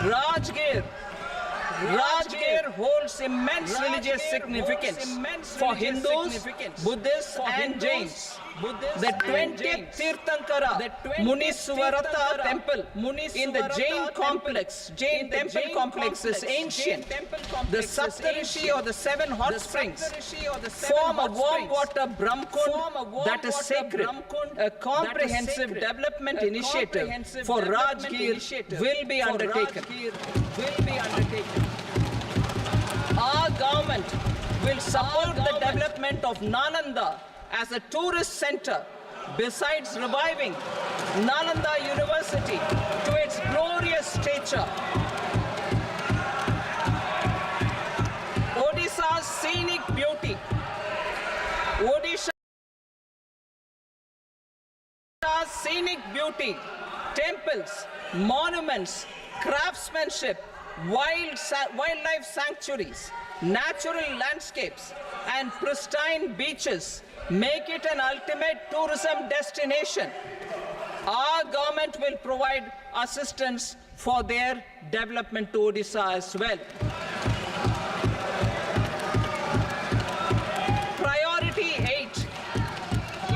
Rajgir holds immense religious significance for Hindus, Buddhists and Jains. The 20th Tirthankara Muniswarata temple in the Jain temple complex is ancient. The Saptarishi or the 7 hot springs form a warm water Brahmkund that is sacred. A comprehensive development initiative for Rajgir will be undertaken. Our government will support the development of Nalanda as a tourist center, besides reviving Nalanda University to its glorious stature. Odisha's scenic beauty, temples, monuments, craftsmanship, wildlife sanctuaries, natural landscapes, and pristine beaches make it an ultimate tourism destination. Our government will provide assistance for their development to Odisha as well. Priority 8,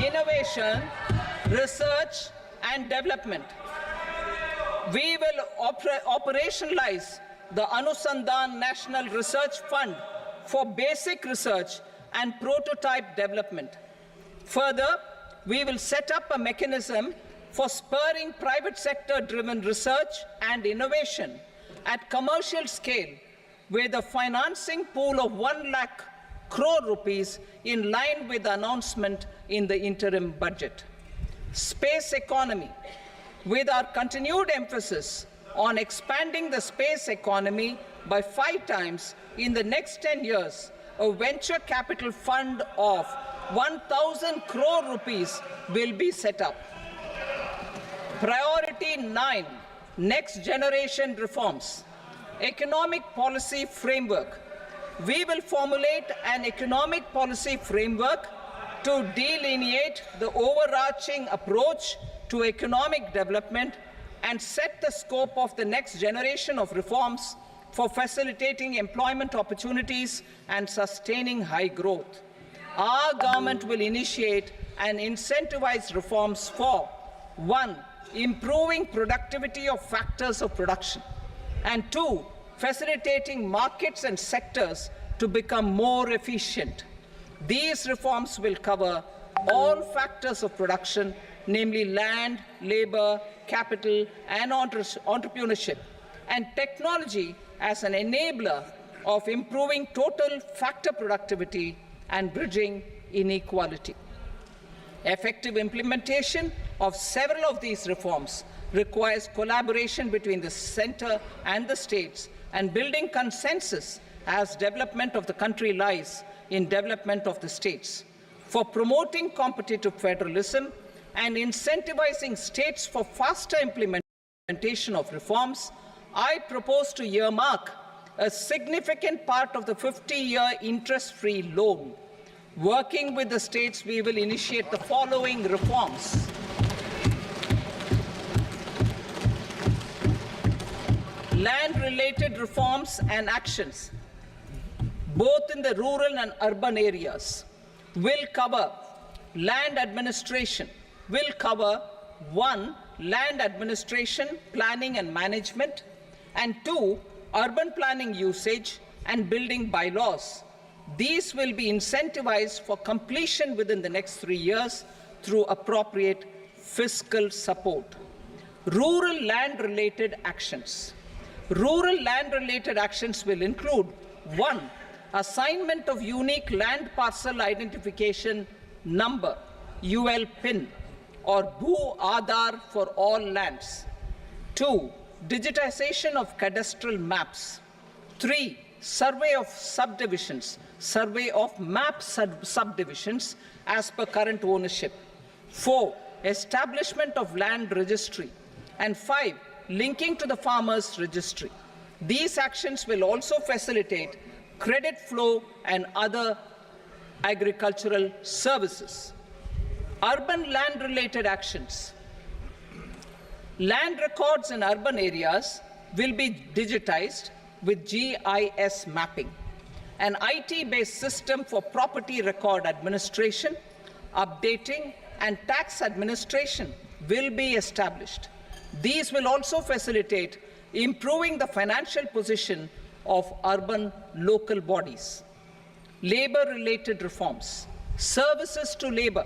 innovation, research and development. We will operationalize the Anusandhan National Research Fund for basic research and prototype development. Further, we will set up a mechanism for spurring private sector-driven research and innovation at commercial scale with a financing pool of 1 lakh crore rupees in line with the announcement in the interim budget. Space economy. With our continued emphasis on expanding the space economy by 5 times in the next 10 years, a venture capital fund of 1,000 crore rupees will be set up. Priority 9, next generation reforms. Economic policy framework. We will formulate an economic policy framework to delineate the overarching approach to economic development and set the scope of the next generation of reforms for facilitating employment opportunities and sustaining high growth. Our government will initiate and incentivize reforms for 1. Improving productivity of factors of production, and 2. Facilitating markets and sectors to become more efficient. These reforms will cover all factors of production, namely land, labor, capital, and entrepreneurship, and technology as an enabler of improving total factor productivity and bridging inequality. Effective implementation of several of these reforms requires collaboration between the center and the states, and building consensus as development of the country lies in development of the states. For promoting competitive federalism and incentivizing states for faster implementation of reforms, I propose to earmark a significant part of the 50-year interest-free loan. Working with the states, we will initiate the following reforms. Land-related reforms and actions, both in the rural and urban areas, will cover land administration, will cover 1. Land administration, planning and management, and 2. Urban planning usage and building bylaws. These will be incentivized for completion within the next 3 years through appropriate fiscal support. Rural land-related actions. Rural land-related actions will include 1. Assignment of unique land parcel identification number, UL PIN, or Bhu Aadhar for all lands. 2. Digitization of cadastral maps. 3. Survey of subdivisions, survey of map subdivisions as per current ownership. 4. Establishment of land registry. And 5. Linking to the farmers registry. These actions will also facilitate credit flow and other agricultural services. Urban land-related actions. Land records in urban areas will be digitized with GIS mapping. An IT-based system for property record administration, updating, and tax administration will be established. These will also facilitate improving the financial position of urban local bodies. Labor-related reforms, services to labor.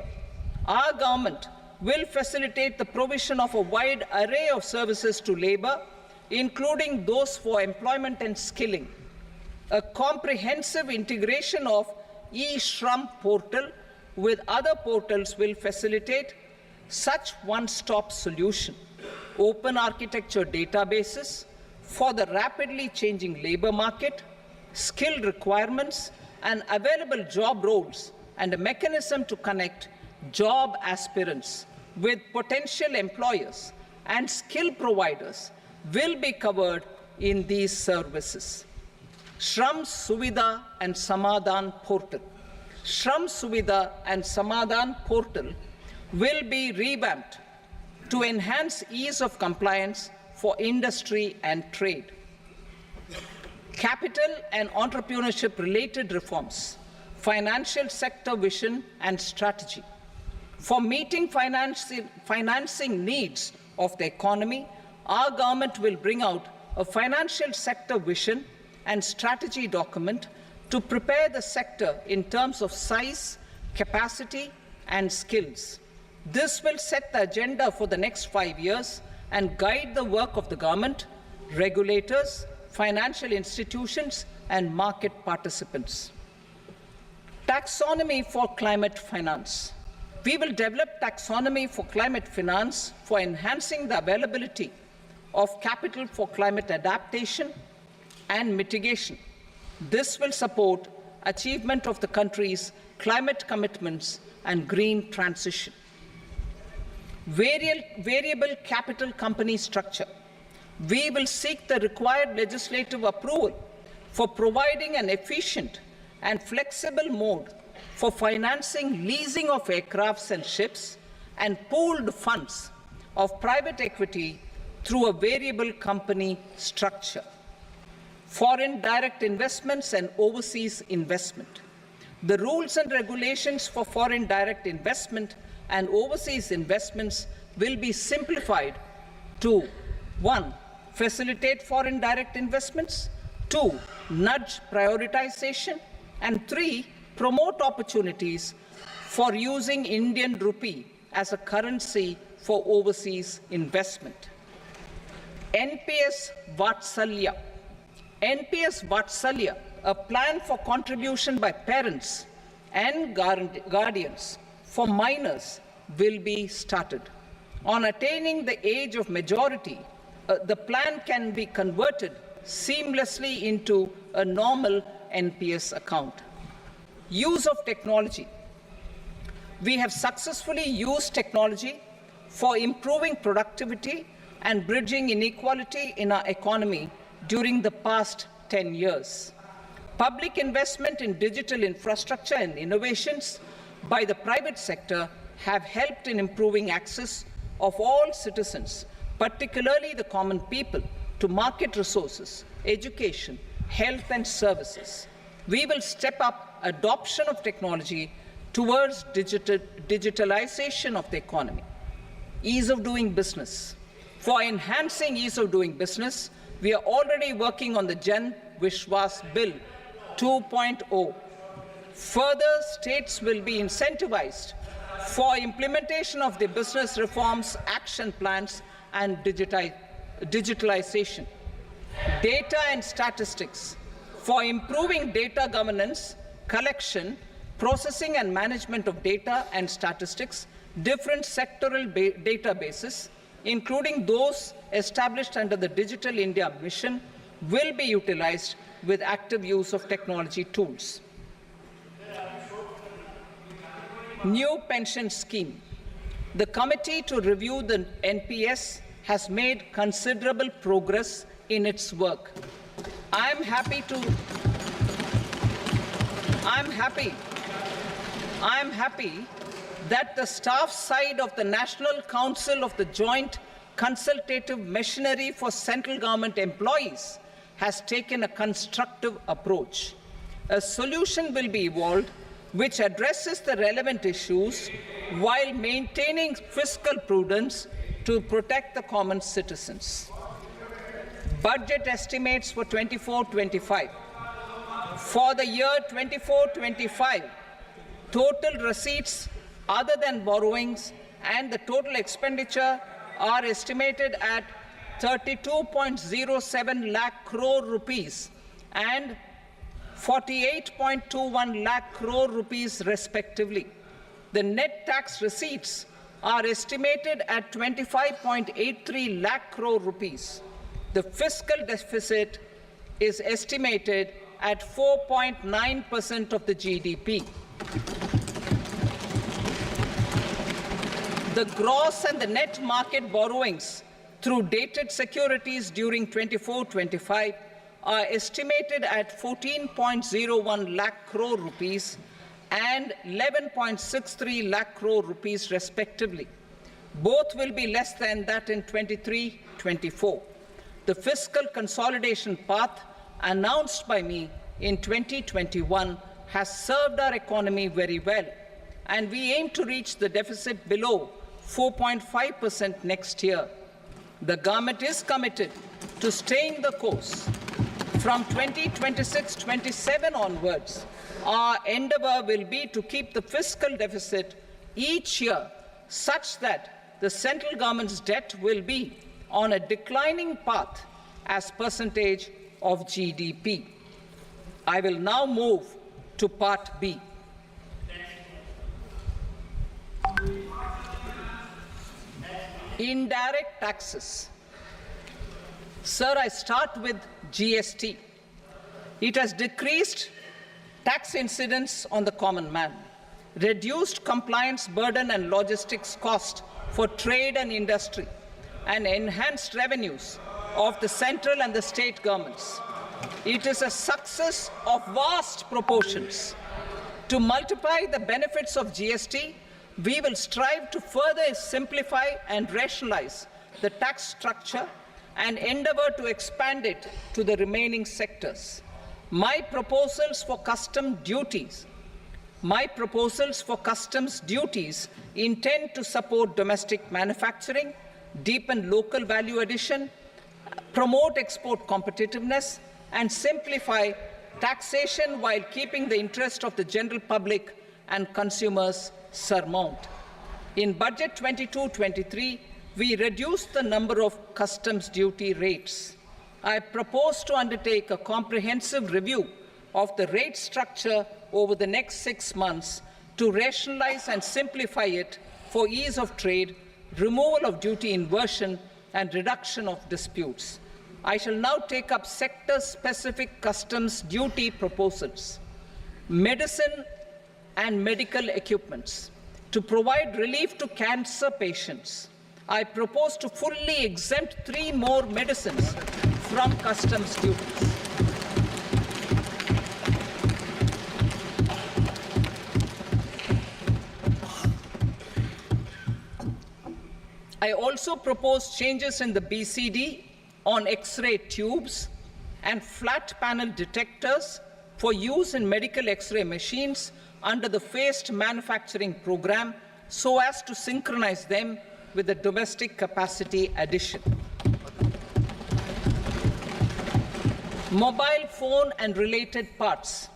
Our government will facilitate the provision of a wide array of services to labor, including those for employment and skilling. A comprehensive integration of e-Shram portal with other portals will facilitate such one-stop solution. Open architecture databases for the rapidly changing labor market, skill requirements, and available job roles, and a mechanism to connect job aspirants with potential employers and skill providers will be covered in these services. Shram Suvidha and Samadhan portal. Shram Suvidha and Samadhan portal will be revamped to enhance ease of compliance for industry and trade. Capital and entrepreneurship related reforms, financial sector vision and strategy. For meeting financing needs of the economy, our government will bring out a financial sector vision and strategy document to prepare the sector in terms of size, capacity, and skills. This will set the agenda for the next 5 years and guide the work of the government, regulators, financial institutions, and market participants. Taxonomy for climate finance. We will develop taxonomy for climate finance for enhancing the availability of capital for climate adaptation and mitigation. This will support achievement of the country's climate commitments and green transition. Variable capital company structure. We will seek the required legislative approval for providing an efficient and flexible mode for financing leasing of aircrafts and ships and pooled funds of private equity through a variable company structure. Foreign direct investments and overseas investment. The rules and regulations for foreign direct investment and overseas investments will be simplified to 1. Facilitate foreign direct investments, 2. Nudge prioritization, and 3. Promote opportunities for using Indian rupee as a currency for overseas investment. NPS Vatsalya. NPS Vatsalya, a plan for contribution by parents and guardians for minors, will be started. On attaining the age of majority, the plan can be converted seamlessly into a normal NPS account. Use of technology. We have successfully used technology for improving productivity and bridging inequality in our economy during the past 10 years. Public investment in digital infrastructure and innovations by the private sector have helped in improving access of all citizens, particularly the common people, to market resources, education, health and services. We will step up adoption of technology towards digitalization of the economy. Ease of doing business. For enhancing ease of doing business, we are already working on the Jan Vishwas Bill 2.0. Further, states will be incentivized for implementation of the business reforms, action plans, and digitalization. Data and statistics. For improving data governance, collection, processing and management of data and statistics, different sectoral databases, including those established under the Digital India Mission, will be utilized with active use of technology tools. New pension scheme. The committee to review the NPS has made considerable progress in its work. I'm happy that the staff side of the National Council of the Joint consultative machinery for central government employees has taken a constructive approach. A solution will be evolved which addresses the relevant issues while maintaining fiscal prudence to protect the common citizens. Budget estimates for 24-25. For the year 24-25, total receipts other than borrowings and the total expenditure are estimated at 32.07 lakh crore rupees and 48.21 lakh crore rupees respectively. The net tax receipts are estimated at 25.83 lakh crore rupees. The fiscal deficit is estimated at 4.9% of the GDP. The gross and the net market borrowings through dated securities during 24-25 are estimated at 14.01 lakh crore rupees and 11.63 lakh crore rupees respectively. Both will be less than that in 23-24. The fiscal consolidation path announced by me in 2021 has served our economy very well, and we aim to reach the deficit below 4.5% next year. The government is committed to staying the course. From 2026-27 onwards, our endeavor will be to keep the fiscal deficit each year such that the central government's debt will be on a declining path as percentage of GDP. I will now move to Part B. Indirect taxes. Sir, I start with GST. It has decreased tax incidence on the common man, reduced compliance burden and logistics cost for trade and industry, and enhanced revenues of the central and the state governments. It is a success of vast proportions. To multiply the benefits of GST, we will strive to further simplify and rationalize the tax structure and endeavor to expand it to the remaining sectors. My proposals for customs duties intend to support domestic manufacturing, deepen local value addition, promote export competitiveness, and simplify taxation while keeping the interest of the general public and consumers surmount. In Budget 22-23, we reduced the number of customs duty rates. I propose to undertake a comprehensive review of the rate structure over the next 6 months to rationalize and simplify it for ease of trade, removal of duty inversion, and reduction of disputes. I shall now take up sector-specific customs duty proposals. Medicine and medical equipments. To provide relief to cancer patients, I propose to fully exempt 3 more medicines from customs duties. I also propose changes in the BCD on X-ray tubes and flat panel detectors for use in medical X-ray machines under the phased manufacturing program so as to synchronize them with the domestic capacity addition. Mobile phone and related parts.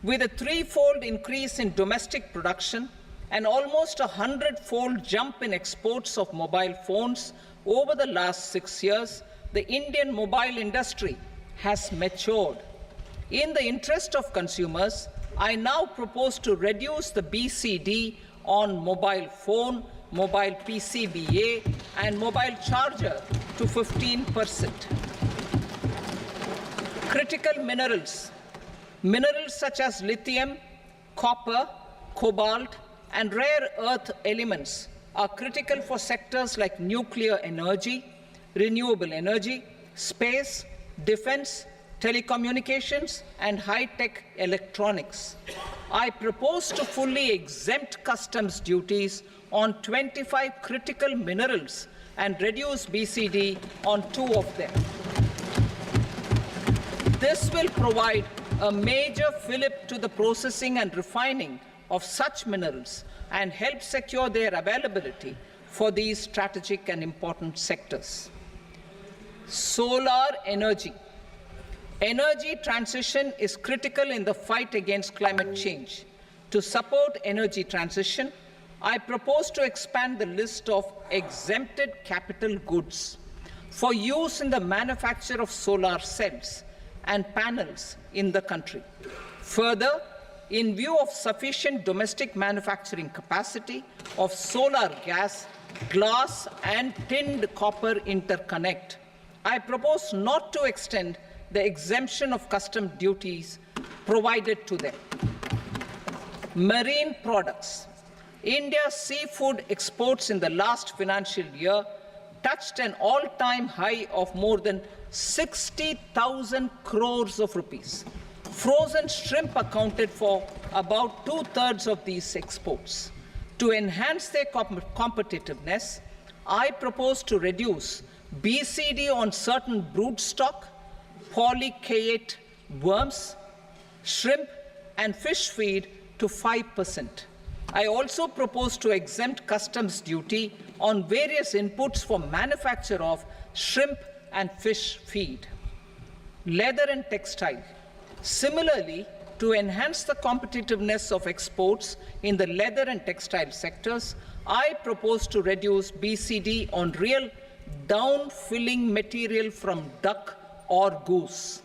With a 3-fold increase in domestic production and almost a 100-fold jump in exports of mobile phones over the last 6 years, the Indian mobile industry has matured. In the interest of consumers, I now propose to reduce the BCD on mobile phone, mobile PCBA, and mobile charger to 15%. Critical minerals. Minerals such as lithium, copper, cobalt, and rare earth elements are critical for sectors like nuclear energy, renewable energy, space, defense, telecommunications, and high-tech electronics. I propose to fully exempt customs duties on 25 critical minerals and reduce BCD on 2 of them. This will provide a major fillip to the processing and refining of such minerals and help secure their availability for these strategic and important sectors. Solar energy. Energy transition is critical in the fight against climate change. To support energy transition, I propose to expand the list of exempted capital goods for use in the manufacture of solar cells and panels in the country. Further, in view of sufficient domestic manufacturing capacity of solar gas, glass and tinned copper interconnect, I propose not to extend the exemption of custom duties provided to them. Marine products. India's seafood exports in the last financial year touched an all-time high of more than 60,000 crores of rupees. Frozen shrimp accounted for about 2/3 of these exports. To enhance their competitiveness, I propose to reduce BCD on certain broodstock, polychaete worms, shrimp, and fish feed to 5%. I also propose to exempt customs duty on various inputs for manufacture of shrimp and fish feed. Leather and textile. Similarly, to enhance the competitiveness of exports in the leather and textile sectors, I propose to reduce BCD on real down-filling material from duck or goose.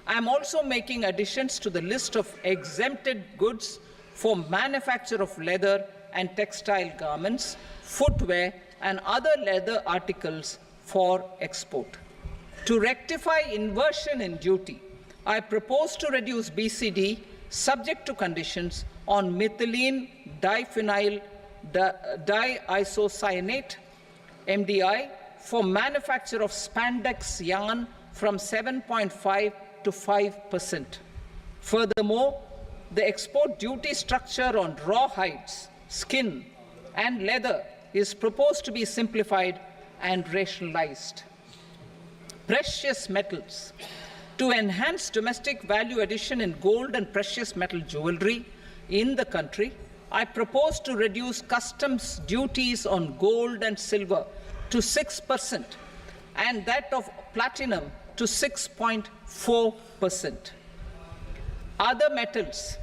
I am also making additions to the list of exempted goods for manufacture of leather and textile garments, footwear, and other leather articles for export. To rectify inversion in duty, I propose to reduce BCD subject to conditions on methylene diphenyl diisocyanate, MDI, for manufacture of spandex yarn from 7.5 to 5%. Furthermore, the export duty structure on raw hides, skin, and leather is proposed to be simplified and rationalized. Precious metals. To enhance domestic value addition in gold and precious metal jewelry in the country, I propose to reduce customs duties on gold and silver to 6% and that of platinum to 6.4%. Other metals,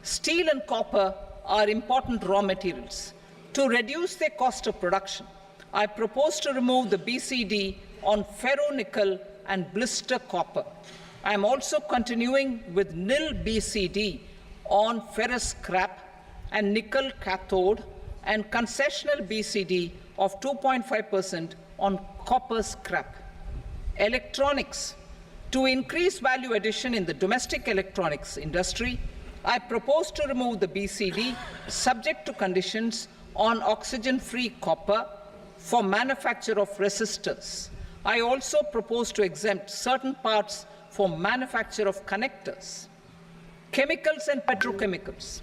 steel and copper are important raw materials. To reduce their cost of production, I propose to remove the BCD on ferronickel and blister copper. I am also continuing with nil BCD on ferrous scrap and nickel cathode and concessional BCD of 2.5% on copper scrap. Electronics. To increase value addition in the domestic electronics industry, I propose to remove the BCD subject to conditions on oxygen-free copper for manufacture of resistors. I also propose to exempt certain parts for manufacture of connectors. Chemicals and petrochemicals.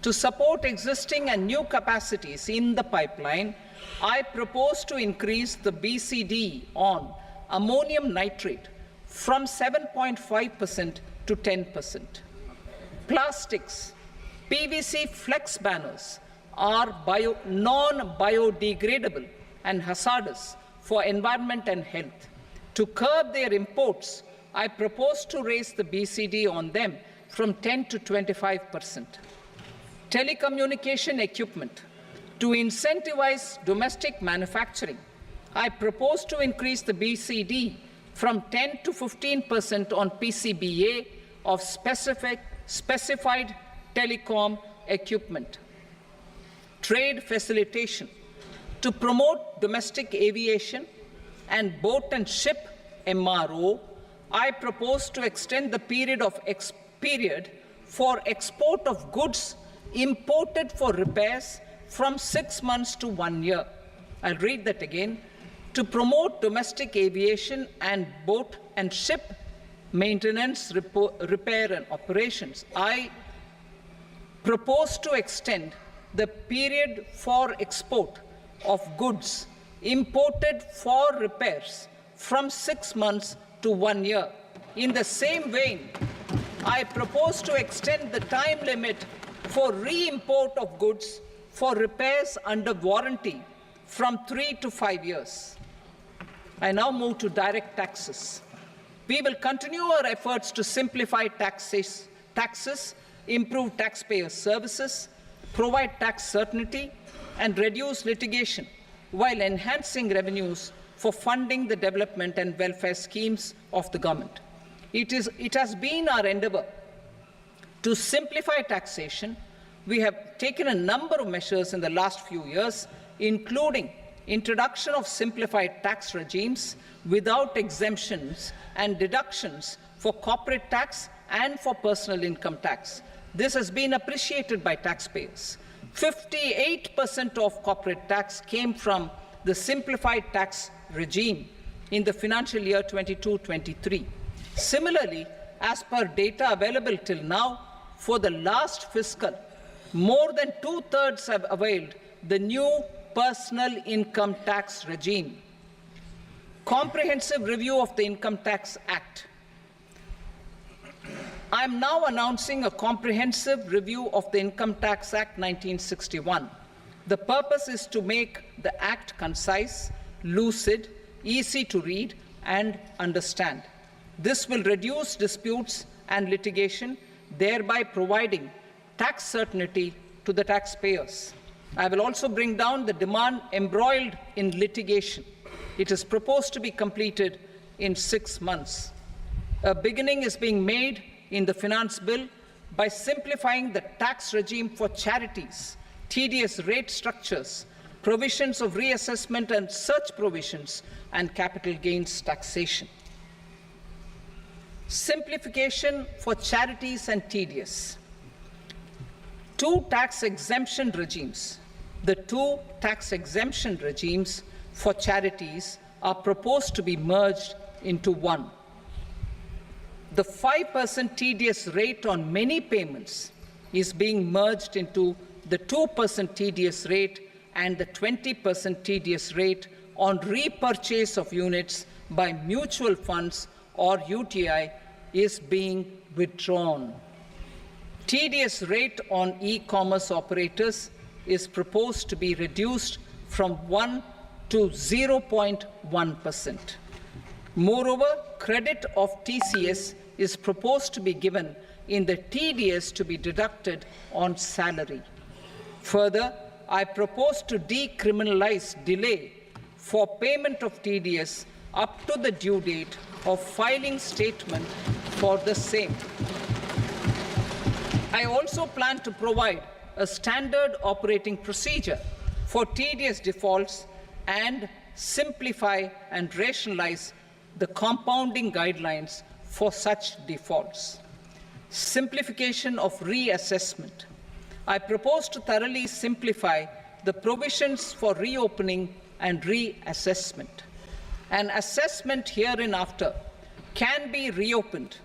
To support existing and new capacities in the pipeline, I propose to increase the BCD on ammonium nitrate from 7.5% to 10%. Plastics. PVC flex banners are non-biodegradable and hazardous for environment and health. To curb their imports, I propose to raise the BCD on them from 10 to 25%. Telecommunication equipment. To incentivize domestic manufacturing, I propose to increase the BCD from 10 to 15% on PCBA of specified telecom equipment. Trade facilitation. To promote domestic aviation and boat and ship MRO, I propose to extend the period for export of goods imported for repairs from 6 months to 1 year. I'll read that again. To promote domestic aviation and boat and ship maintenance, repair and operations, I propose to extend the period for export of goods imported for repairs from 6 months to 1 year. In the same vein, I propose to extend the time limit for re-import of goods for repairs under warranty from 3 to 5 years. I now move to direct taxes. We will continue our efforts to simplify taxes, improve taxpayer services, provide tax certainty, and reduce litigation while enhancing revenues for funding the development and welfare schemes of the government. It has been our endeavor to simplify taxation. We have taken a number of measures in the last few years, including introduction of simplified tax regimes without exemptions and deductions for corporate tax and for personal income tax. This has been appreciated by taxpayers. 58% of corporate tax came from the simplified tax regime in the financial year 22-23. Similarly, as per data available till now, for the last fiscal, more than 2/3 have availed the new personal income tax regime. Comprehensive review of the Income Tax Act. I am now announcing a comprehensive review of the Income Tax Act 1961. The purpose is to make the Act concise, lucid, easy to read and understand. This will reduce disputes and litigation, thereby providing tax certainty to the taxpayers. I will also bring down the demand embroiled in litigation. It is proposed to be completed in 6 months. A beginning is being made in the Finance Bill by simplifying the tax regime for charities, tedious rate structures, provisions of reassessment and such provisions, and capital gains taxation. Simplification for charities and tedious. Two tax exemption regimes. The two tax exemption regimes for charities are proposed to be merged into one. The 5% tedious rate on many payments is being merged into the 2% tedious rate, and the 20% tedious rate on repurchase of units by mutual funds or UTI is being withdrawn. Tedious rate on e-commerce operators is proposed to be reduced from 1 to 0.1%. Moreover, credit of TCS is proposed to be given in the TDS to be deducted on salary. Further, I propose to decriminalize delay for payment of TDS up to the due date of filing statement for the same. I also plan to provide a standard operating procedure for TDS defaults and simplify and rationalize the compounding guidelines for such defaults. Simplification of reassessment. I propose to thoroughly simplify the provisions for reopening and reassessment. An assessment hereinafter can be reopened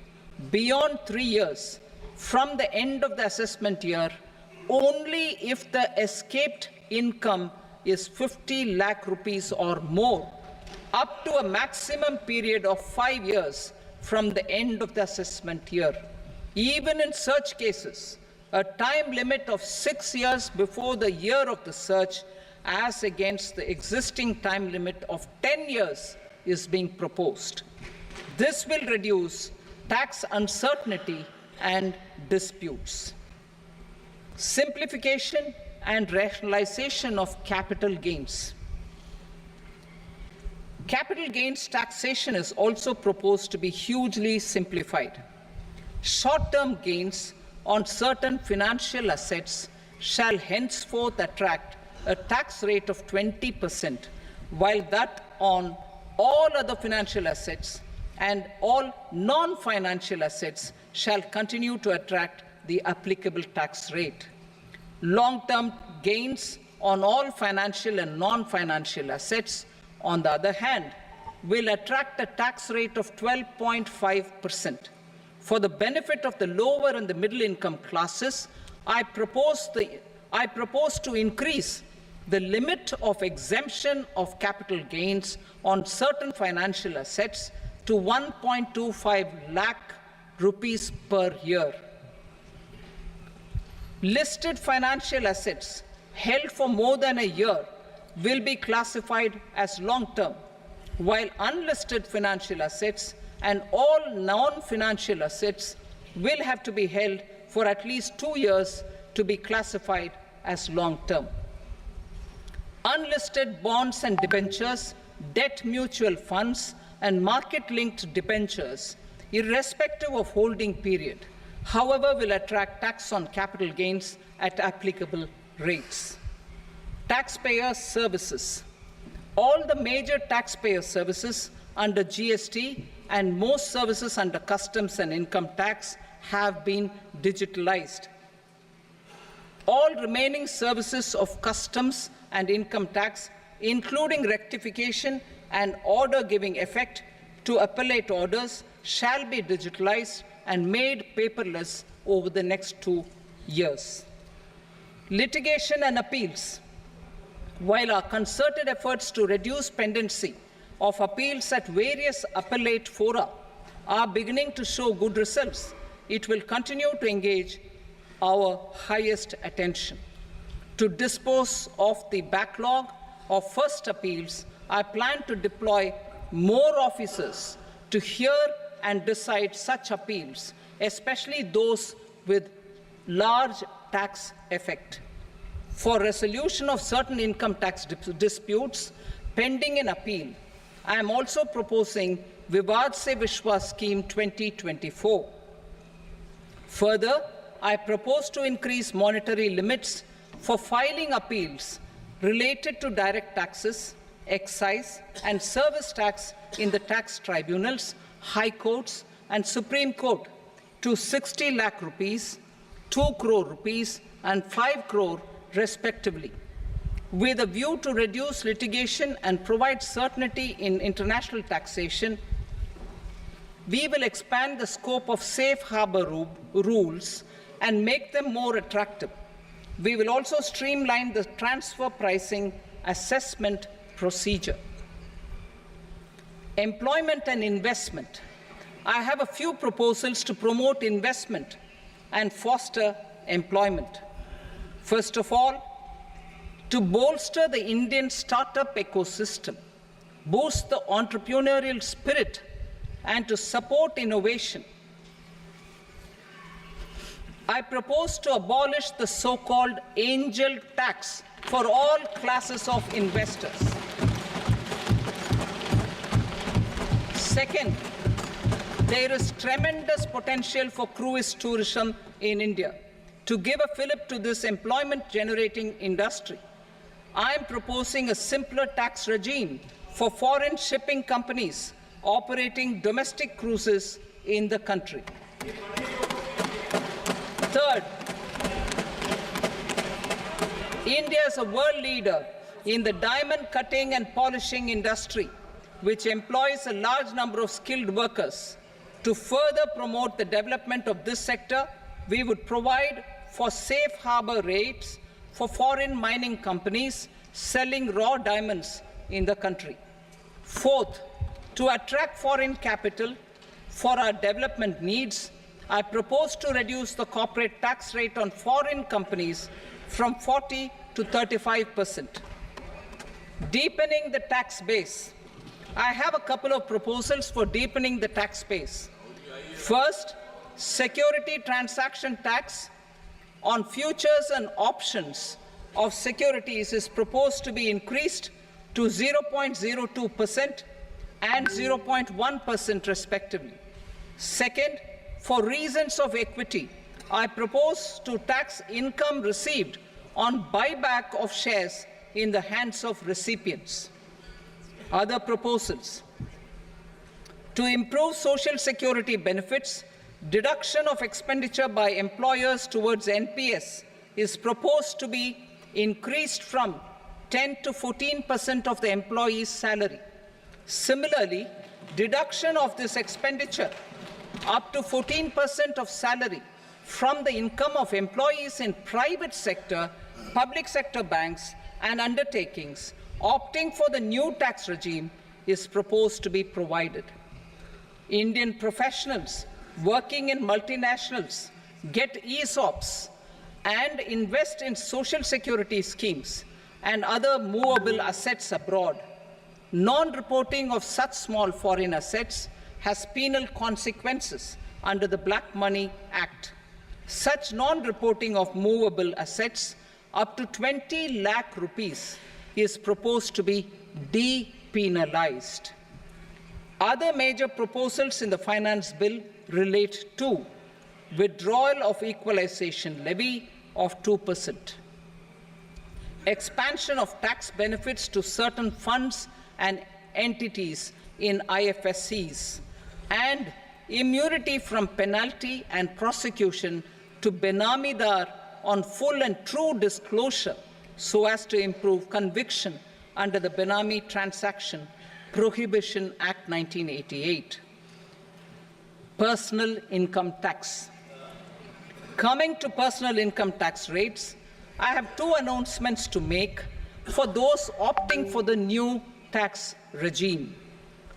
beyond 3 years from the end of the assessment year only if the escaped income is 50 lakh rupees or more, up to a maximum period of 5 years from the end of the assessment year. Even in such cases, a time limit of 6 years before the year of the search, as against the existing time limit of 10 years, is being proposed. This will reduce tax uncertainty and disputes. Simplification and rationalization of capital gains. Capital gains taxation is also proposed to be hugely simplified. Short-term gains on certain financial assets shall henceforth attract a tax rate of 20%, while that on all other financial assets and all non-financial assets shall continue to attract the applicable tax rate. Long-term gains on all financial and non-financial assets, on the other hand, will attract a tax rate of 12.5%. For the benefit of the lower and the middle income classes, I propose to increase the limit of exemption of capital gains on certain financial assets to 1.25 lakh rupees per year. Listed financial assets held for more than a year will be classified as long-term, while unlisted financial assets and all non-financial assets will have to be held for at least 2 years to be classified as long-term. Unlisted bonds and debentures, debt mutual funds, and market-linked debentures, irrespective of holding period, however, will attract tax on capital gains at applicable rates. Taxpayer services. All the major taxpayer services under GST and most services under customs and income tax have been digitalized. All remaining services of customs and income tax, including rectification and order giving effect to appellate orders, shall be digitalized and made paperless over the next 2 years. Litigation and appeals. While our concerted efforts to reduce pendency of appeals at various appellate fora are beginning to show good results, it will continue to engage our highest attention. To dispose of the backlog of first appeals, I plan to deploy more officers to hear and decide such appeals, especially those with large tax effect. For resolution of certain income tax disputes pending an appeal, I am also proposing Vivad Se Vishwas Scheme 2024. Further, I propose to increase monetary limits for filing appeals related to direct taxes, excise, and service tax in the tax tribunals, high courts, and Supreme Court to 60 lakh rupees, 2 crore rupees, and 5 crore respectively, with a view to reduce litigation and provide certainty in international taxation. We will expand the scope of safe harbor rules and make them more attractive. We will also streamline the transfer pricing assessment procedure. Employment and investment. I have a few proposals to promote investment and foster employment. First of all, to bolster the Indian startup ecosystem, boost the entrepreneurial spirit, and to support innovation, I propose to abolish the so-called angel tax for all classes of investors. Second, there is tremendous potential for cruise tourism in India. To give a fillip to this employment-generating industry, I am proposing a simpler tax regime for foreign shipping companies operating domestic cruises in the country. Third, India is a world leader in the diamond cutting and polishing industry, which employs a large number of skilled workers. To further promote the development of this sector, we would provide for safe harbor rates for foreign mining companies selling raw diamonds in the country. Fourth, to attract foreign capital for our development needs, I propose to reduce the corporate tax rate on foreign companies from 40 to 35%. Deepening the tax base. I have a couple of proposals for deepening the tax base. First, security transaction tax on futures and options of securities is proposed to be increased to 0.02% and 0.1% respectively. Second, for reasons of equity, I propose to tax income received on buyback of shares in the hands of recipients. Other proposals. To improve social security benefits, deduction of expenditure by employers towards NPS is proposed to be increased from 10 to 14% of the employee's salary. Similarly, deduction of this expenditure up to 14% of salary from the income of employees in private sector, public sector banks, and undertakings opting for the new tax regime is proposed to be provided. Indian professionals working in multinationals get ESOPs and invest in social security schemes and other movable assets abroad. Non-reporting of such small foreign assets has penal consequences under the Black Money Act. Such non-reporting of movable assets up to 20 lakh rupees is proposed to be depenalized. Other major proposals in the finance bill relate to withdrawal of equalization levy of 2%, expansion of tax benefits to certain funds and entities in IFSCs, and immunity from penalty and prosecution to Benamidar on full and true disclosure so as to improve conviction under the Benami Transaction Prohibition Act 1988. Personal income tax. Coming to personal income tax rates, I have two announcements to make for those opting for the new tax regime.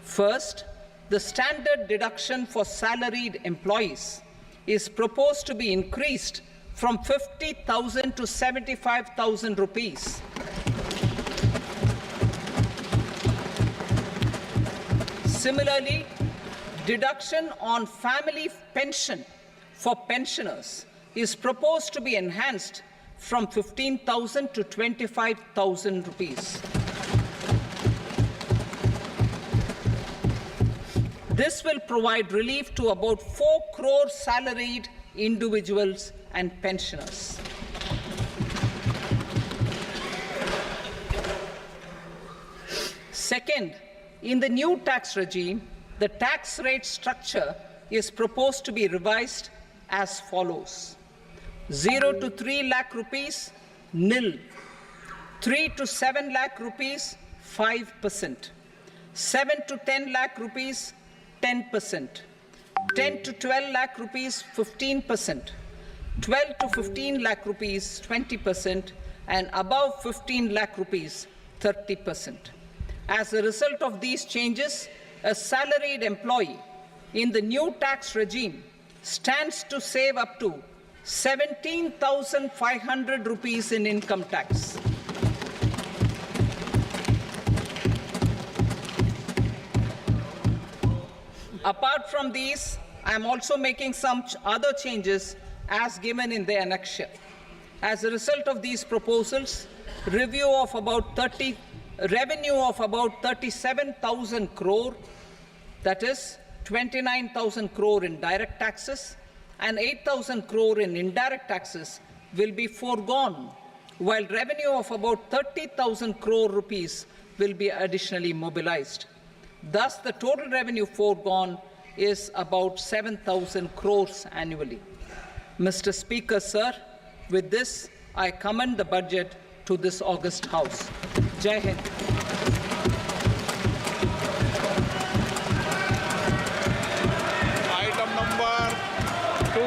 First, the standard deduction for salaried employees is proposed to be increased from 50,000 to 75,000 rupees. Similarly, deduction on family pension for pensioners is proposed to be enhanced from 15,000 to 25,000 rupees. This will provide relief to about 4 crore salaried individuals and pensioners. Second, in the new tax regime, the tax rate structure is proposed to be revised as follows: 0 to 3 lakh rupees, nil; 3 to 7 lakh rupees, 5%; 7 to 10 lakh rupees, 10%; 10 to 12 lakh rupees, 15%; 12 to 15 lakh rupees, 20%; and above 15 lakh rupees, 30%. As a result of these changes, a salaried employee in the new tax regime stands to save up to 17,500 rupees in income tax. Apart from these, I am also making some other changes as given in the annexure. As a result of these proposals, revenue of about 37,000 crore, that is 29,000 crore in direct taxes and 8,000 crore in indirect taxes, will be foregone, while revenue of about 30,000 crore rupees will be additionally mobilized. Thus, the total revenue foregone is about 7,000 crores annually. Mr. Speaker, sir, with this, I commend the budget to this august House. Jai Hind. Item number 2.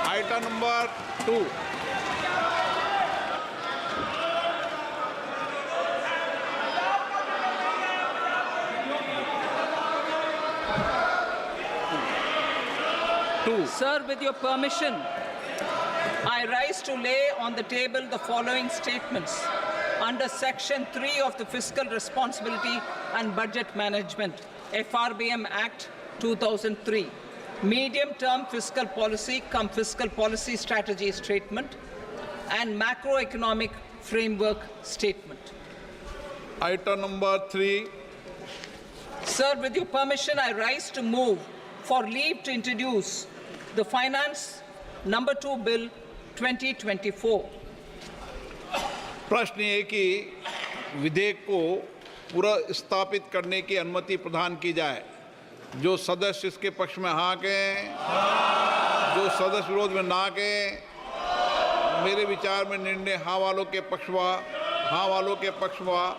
Item number 2. Sir, with your permission, I rise to lay on the table the following statements under Section 3 of the Fiscal Responsibility and Budget Management, FRBM Act 2003, Medium-Term Fiscal Policy cum Fiscal Policy Strategy Statement, and Macroeconomic Framework Statement. Item number 3. Sir, with your permission, I rise to move for leave to introduce the Finance Number 2 Bill 2024. प्रश्न ये कि विधेयक को पूरा स्थापित करने की अनुमति प्रदान की जाए। जो सदस्य इसके पक्ष में हाँ कहें, जो सदस्य विरोध में ना कहें। मेरे विचार में निर्णय हाँ वालों के पक्ष में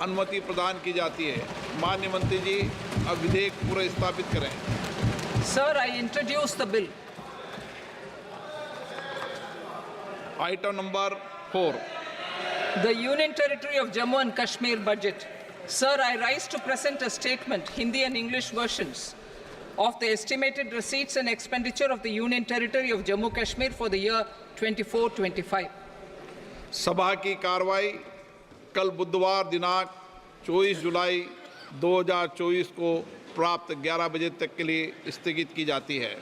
अनुमति प्रदान की जाती है। माननीय मंत्री जी, अब विधेयक पूरा स्थापित करें। Sir, I introduce the bill. Item number 4. The Union Territory of Jammu and Kashmir budget. Sir, I rise to present a statement, Hindi and English versions, of the estimated receipts and expenditure of the Union Territory of Jammu Kashmir for the year 24-25. सभा की कार्रवाई कल बुधवार दिनांक 24 जुलाई 2024 को प्राप्त 11 बजे तक के लिए स्थगित की जाती है।